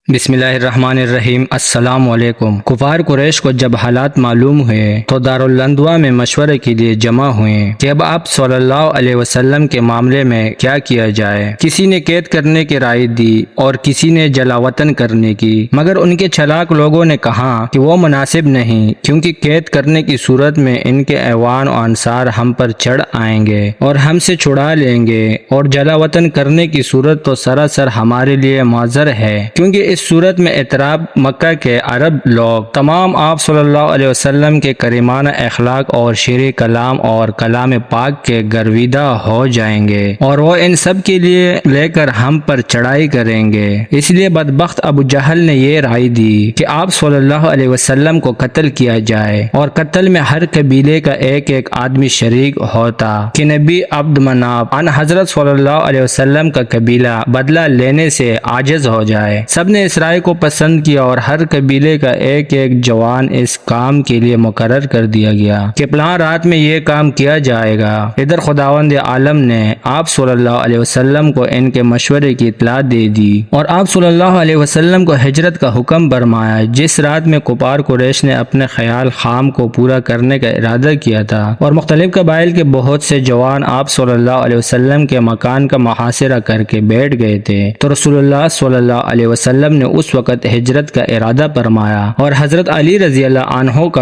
بسم اللہ الرحمن الرحیم۔ السلام علیکم۔ کفار قریش کو جب حالات معلوم ہوئے تو دارالندوا میں مشورے کے لیے جمع ہوئے کہ اب آپ صلی اللہ علیہ وسلم کے معاملے میں کیا کیا جائے۔ کسی نے قید کرنے کی رائے دی اور کسی نے جلا وطن کرنے کی، مگر ان کے چلاک لوگوں نے کہا کہ وہ مناسب نہیں، کیونکہ قید کرنے کی صورت میں ان کے ایوان و انصار ہم پر چڑھ آئیں گے اور ہم سے چھڑا لیں گے، اور جلا وطن کرنے کی صورت تو سراسر ہمارے لیے معذر ہے، کیونکہ اس صورت میں اعتراف مکہ کے عرب لوگ تمام آپ صلی اللہ علیہ وسلم کے کریمانہ اخلاق اور شیر کلام اور کلام پاک کے گرویدہ ہو جائیں گے، اور وہ ان سب کے لیے لے کر ہم پر چڑھائی کریں گے۔ اس لیے بدبخت ابو جہل نے یہ رائے دی کہ آپ صلی اللہ علیہ وسلم کو قتل کیا جائے، اور قتل میں ہر قبیلے کا ایک ایک آدمی شریک ہوتا کہ نبی عبد مناف ان حضرت صلی اللہ علیہ وسلم کا قبیلہ بدلہ لینے سے عاجز ہو جائے۔ سب نے اس رائے کو پسند کیا اور ہر قبیلے کا ایک ایک جوان اس کام کے لیے مقرر کر دیا گیا کہ فلاں رات میں یہ کام کیا جائے گا۔ ادھر خداوند عالم نے آپ صلی اللہ علیہ وسلم کو ان کے مشورے کی اطلاع دے دی اور آپ صلی اللہ علیہ وسلم کو ہجرت کا حکم فرمایا۔ جس رات میں کفار قریش نے اپنے خیال خام کو پورا کرنے کا ارادہ کیا تھا اور مختلف قبائل کے بہت سے جوان آپ صلی اللہ علیہ وسلم کے مکان کا محاصرہ کر کے بیٹھ گئے تھے، تو رسول اللہ صلی اللہ علیہ وسلم نے اس وقت ہجرت کا ارادہ فرمایا اور حضرت علی رضی اللہ عنہ کو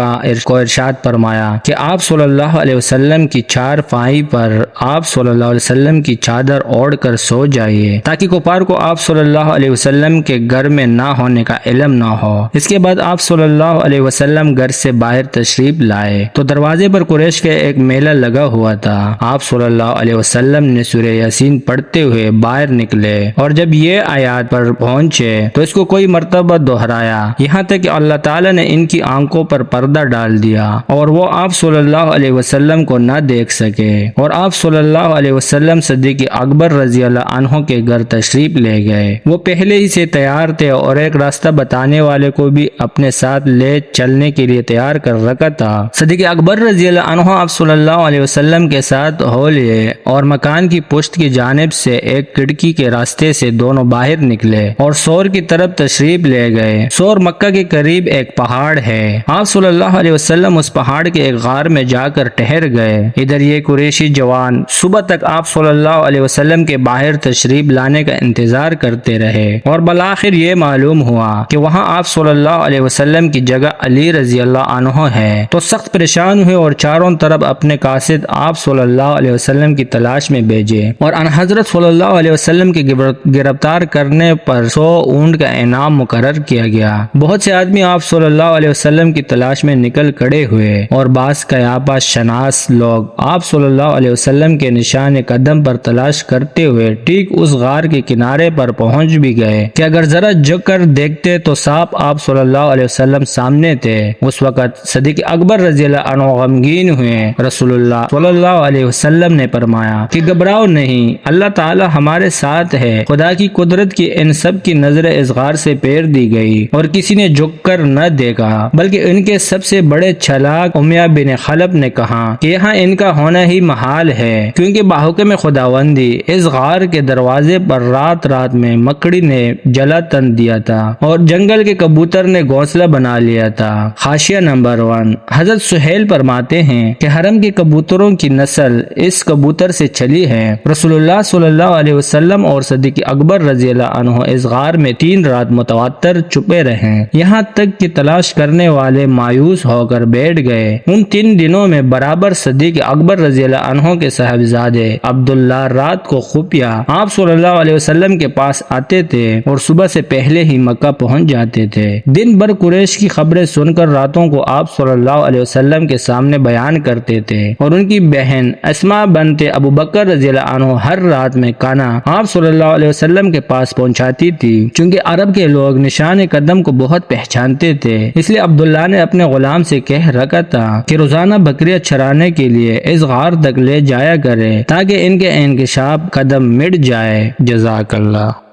ارشاد فرمایا کہ آپ صلی اللہ علیہ وسلم کی چار پائی پر آپ صلی اللہ علیہ وسلم کی چادر اوڑھ کر سو جائیے، تاکہ کفار کو آپ صلی اللہ علیہ وسلم کے گھر میں نہ ہونے کا علم نہ ہو۔ اس کے بعد آپ صلی اللہ علیہ وسلم گھر سے باہر تشریف لائے تو دروازے پر قریش کے ایک میلہ لگا ہوا تھا۔ آپ صلی اللہ علیہ وسلم نے سورہ یاسین پڑھتے ہوئے باہر نکلے، اور جب یہ آیات پر پہنچے تو اس کو کوئی مرتبہ دہرایا، یہاں تک کہ اللہ تعالیٰ نے ان کی آنکھوں پر پردہ ڈال دیا اور وہ آپ صلی اللہ علیہ وسلم کو نہ دیکھ سکے، اور آپ صلی اللہ علیہ وسلم صدیق اکبر رضی اللہ عنہ کے گھر تشریف لے گئے۔ وہ پہلے ہی سے تیار تھے اور ایک راستہ بتانے والے کو بھی اپنے ساتھ لے چلنے کے لیے تیار کر رکھا تھا۔ صدیق اکبر رضی اللہ عنہ آپ صلی اللہ علیہ وسلم کے ساتھ ہو لیے اور مکان کی پشت کی جانب سے ایک کھڑکی کے راستے سے دونوں باہر نکلے اور سور کی طرف تشریف لے گئے۔ سور مکہ کے قریب ایک پہاڑ ہے۔ آپ صلی اللہ علیہ وسلم اس پہاڑ کے ایک غار میں جا کر ٹھہر گئے۔ ادھر یہ قریشی جوان صبح تک آپ صلی اللہ علیہ وسلم کے باہر تشریف لانے کا انتظار کرتے رہے، اور بالآخر یہ معلوم ہوا کہ وہاں آپ صلی اللہ علیہ وسلم کی جگہ علی رضی اللہ عنہ ہے، تو سخت پریشان ہوئے اور چاروں طرف اپنے قاصد آپ صلی اللہ علیہ وسلم کی تلاش میں بھیجے، اور ان حضرت صلی اللہ علیہ وسلم کی گرفتار کرنے پر 100 اونٹ کا انعام مقرر کیا گیا۔ بہت سے آدمی آپ صلی اللہ علیہ وسلم کی تلاش میں نکل کھڑے ہوئے، اور بعض قیافہ شناس لوگ آپ صلی اللہ علیہ وسلم کے نشان قدم پر تلاش کرتے ہوئے ٹھیک اس غار کے کنارے پر پہنچ بھی گئے کہ اگر ذرا جھک کر دیکھتے تو صاف آپ صلی اللہ علیہ وسلم سامنے تھے۔ اس وقت صدیق اکبر رضی اللہ عنہ غمگین ہوئے۔ رسول اللہ صلی اللہ علیہ وسلم نے فرمایا کہ گھبراؤ نہیں، اللہ تعالی ہمارے ساتھ ہے۔ خدا کی قدرت کی ان سب کی نظر اس غار سے پیر دی گئی، اور کسی نے جھک کر نہ دیکھا، بلکہ ان کے سب سے بڑے چلاک امیہ بن خلف نے کہا کہ یہاں ان کا ہونا ہی محال ہے، کیونکہ بحکم خداوندی اس غار کے دروازے پر رات رات میں مکڑی نے جلا تن دیا تھا اور جنگل کے کبوتر نے گھونسلہ بنا لیا تھا۔ حاشیہ نمبر 1۔ حضرت سہیل فرماتے ہیں کہ حرم کے کبوتروں کی نسل اس کبوتر سے چلی ہے۔ رسول اللہ صلی اللہ علیہ وسلم اور صدیق اکبر رضی اللہ عنہ اس غار میں 3 رات متواتر چھپے رہے، یہاں تک کہ تلاش کرنے والے مایوس ہو کر بیٹھ گئے۔ ان 3 دنوں میں برابر صدیق اکبر رضی اللہ عنہ کے صاحبزادے عبداللہ رات کو خفیہ آپ صلی اللہ علیہ وسلم کے پاس آتے تھے اور صبح سے پہلے ہی مکہ پہنچ جاتے تھے۔ دن بھر قریش کی خبریں سن کر راتوں کو آپ صلی اللہ علیہ وسلم کے سامنے بیان کرتے تھے، اور ان کی بہن اسماء بنت ابو بکر رضی اللہ عنہ ہر رات میں کھانا آپ صلی اللہ علیہ وسلم کے پاس پہنچاتی تھی، چونکہ عرب کے لوگ نشان قدم کو بہت پہچانتے تھے۔ اس لیے عبداللہ نے اپنے غلام سے کہہ رکھا تھا کہ روزانہ بکریاں چرانے کے لیے اس غار تک لے جایا کرے تاکہ ان کے انکشاف قدم مٹ جائے۔ جزاک اللہ۔